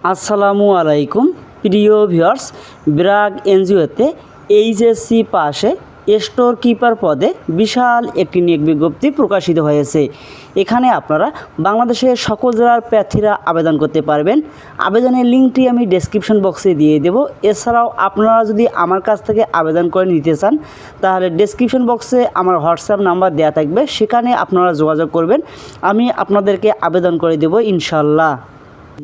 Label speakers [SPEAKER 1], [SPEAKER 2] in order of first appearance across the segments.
[SPEAKER 1] আসসালামু আলাইকুম প্রিয় ভিউয়ার্স, ব্র্যাক এনজিওতে এইচএসসি পাশে স্টোর কিপার পদে বিশাল একটি নিয়োগ বিজ্ঞপ্তি প্রকাশিত হয়েছে। এখানে আপনারা বাংলাদেশের সকল জেলার প্রার্থীরা আবেদন করতে পারবেন। আবেদনের লিঙ্কটি আমি ডেসক্রিপশন বক্সে দিয়ে দেব। এছাড়াও আপনারা যদি আমার কাছ থেকে আবেদন করে নিতে চান তাহলে ডেসক্রিপশন বক্সে আমার হোয়াটসঅ্যাপ নাম্বার দেওয়া থাকবে, সেখানে আপনারা যোগাযোগ করবেন। আমি আপনাদেরকে আবেদন করে দেব ইনশাল্লাহ।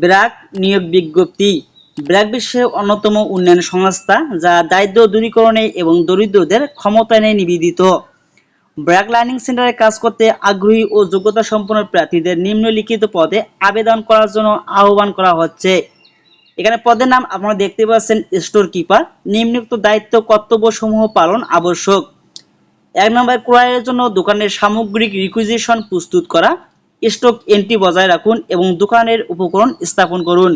[SPEAKER 1] ব্র্যাক নিয়োগ বিজ্ঞপ্তি। ব্র্যাক বিশ্বের অন্যতম উন্নয়ন সংস্থা যা দারিদ্র দূরীকরণে এবং দরিদ্রদের ক্ষমতায়নে নিবেদিত। ব্র্যাক লার্নিং সেন্টারে কাজ করতে আগ্রহী ও যোগ্যতা সম্পন্ন প্রার্থীদের নিম্নলিখিত পদে আবেদন করার জন্য আহ্বান করা হচ্ছে। এখানে পদের নাম আপনারা দেখতে পাচ্ছেন, স্টোর কিপার। নিম্নোক্ত দায়িত্ব কর্তব্য সমূহ পালন আবশ্যক। 1 নম্বর, ক্রয়ের জন্য দোকানের সামগ্রিক রিকুইজিশন প্রস্তুত করা, স্টক এন্ট্রি বজায় রাখুন এবং দোকানের উপকরণ স্থাপন করুন।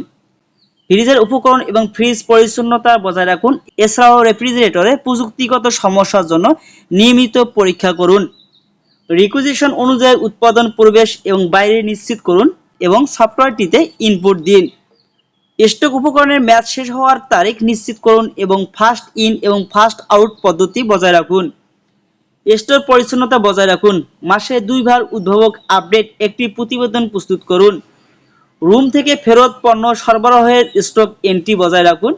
[SPEAKER 1] ফ্রিজের উপকরণ এবং ফ্রিজ পরিচ্ছন্নতা বজায় রাখুন। এছাড়াও রেফ্রিজারেটরে প্রযুক্তিগত সমস্যার জন্য নিয়মিত পরীক্ষা করুন। রিকুইজিশন অনুযায়ী উৎপাদন প্রবেশ এবং বাইরে নিশ্চিত করুন এবং সফটওয়্যারটিতে ইনপুট দিন। স্টক উপকরণের মেয়াদ শেষ হওয়ার তারিখ নিশ্চিত করুন এবং ফার্স্ট ইন এবং ফার্স্ট আউট পদ্ধতি বজায় রাখুন। স্টোর পরিচ্ছন্নতা বজায় রাখুন। মাসে 2 বার উদ্ভাবক আপডেট একটি প্রতিবেদন প্রস্তুত করুন। রুম থেকে ফেরত পণ্য সরবরাহের স্টক এন্ট্রি বজায় রাখুন।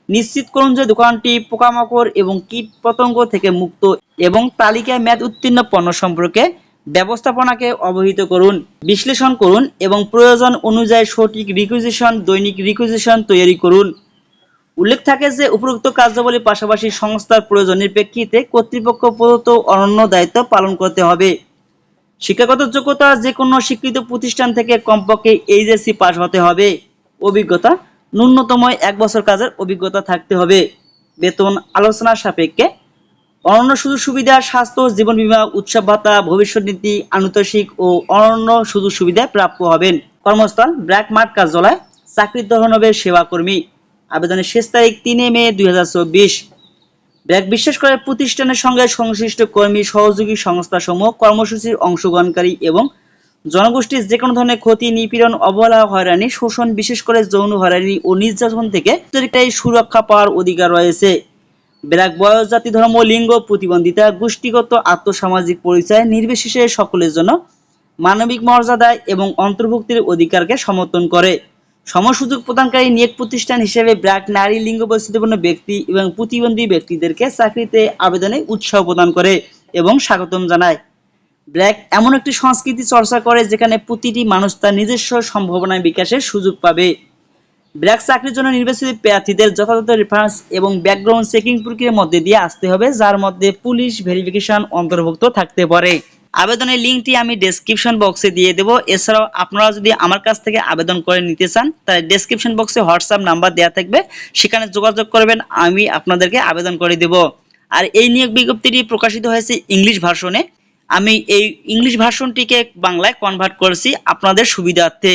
[SPEAKER 1] নিশ্চিত করুন যে দোকানটি পোকামাকড় এবং কীটপতঙ্গ থেকে মুক্ত এবং তালিকায় মেয়াদ উত্তীর্ণ পণ্য সম্পর্কে ব্যবস্থাপনাকে অবহিত করুন। বিশ্লেষণ করুন এবং প্রয়োজন অনুযায়ী সঠিক রিকুইজিশন দৈনিক রিকুইজিশন তৈরি করুন। উল্লেখ থাকে যে উপরোক্ত কার্যাবলীর পাশাপাশি সংস্থার প্রয়োজনের প্রেক্ষিতে কর্তৃপক্ষ প্রদত্ত অনন্য দায়িত্ব পালন করতে হবে। শিক্ষাগত যোগ্যতা যে কোনো স্বীকৃত প্রতিষ্ঠান থেকে কমপক্ষে এইচএসসি পাস হতে হবে। অভিজ্ঞতা ন্যূনতম 1 বছর কাজের অভিজ্ঞতা থাকতে হবে। বেতন আলোচনা সাপেক্ষে। অনন্য সুযোগ সুবিধা, স্বাস্থ্য, জীবন বীমা, উৎসব ভাতা, ভবিষ্যৎ নীতি, আনুতোষিক ও অনন্য সুযোগ সুবিধা প্রাপ্য হবেন। কর্মস্থল ব্র্যাক মাঠ কার্যালয়। চাকরির ধরন হবে সেবাকর্মী। আবেদনের শেষ তারিখ 3 মে 2024। ব্র্যাক বিশ্বাস করে প্রতিষ্ঠানের সঙ্গে সংশ্লিষ্ট কর্মী সহযোগী সংস্থাসমূহ কর্মসূচির অংশগ্রহণকারী এবং জনগোষ্ঠীর যে কোনো ধরনের ক্ষতি, নিপীড়ন, অবহেলা, হয়রানি, শোষণ, বিশেষ করে যৌন হয়রানি ও নির্যাতন থেকে প্রত্যেকটাই সুরক্ষা পাওয়ার অধিকার রয়েছে। ব্র্যাক বয়স, জাতি, ধর্ম, লিঙ্গ, প্রতিবন্ধিতা, গোষ্ঠীগত আর্থসামাজিক পরিচয় নির্বিশেষে সকলের জন্য মানবিক মর্যাদা এবং অন্তর্ভুক্তির অধিকারকে সমর্থন করে। সমসুযোগ প্রদানকারী নিয়োগ প্রতিষ্ঠান হিসেবে ব্র্যাক নারী, লিঙ্গ বৈচিত্র্যপূর্ণ ব্যক্তি এবং প্রতিবন্ধী ব্যক্তিদেরকে চাকরিতে আবেদনে উৎসাহ প্রদান করে এবং স্বাগতম জানায়। ব্র্যাক এমন একটি সংস্কৃতি চর্চা করে যেখানে প্রতিটি মানুষ তার নিজস্ব সম্ভাবনা বিকাশের সুযোগ পাবে। ব্র্যাক চাকরির জন্য নির্বাচিত প্রার্থীদের যথাযথ রেফারেন্স এবং ব্যাকগ্রাউন্ড চেকিং প্রক্রিয়ার মধ্যে দিয়ে আসতে হবে, যার মধ্যে পুলিশ ভেরিফিকেশন অন্তর্ভুক্ত থাকতে পারে। আবেদনের লিঙ্কটি আমি ডেসক্রিপশন বক্সে দিয়ে দেবো। এছাড়াও আপনারা যদি আমার কাছ থেকে আবেদন করে নিতে চান তাহলে ডেসক্রিপশন বক্সে হোয়াটসঅ্যাপ নাম্বার দেওয়া থাকবে, সেখানে যোগাযোগ করবেন, আমি আপনাদেরকে আবেদন করে দেব। আর এই নিয়োগ বিজ্ঞপ্তিটি প্রকাশিত হয়েছে ইংলিশ ভার্সনে। আমি এই ইংলিশ ভার্সনটিকে বাংলায় কনভার্ট করেছি আপনাদের সুবিধার্থে।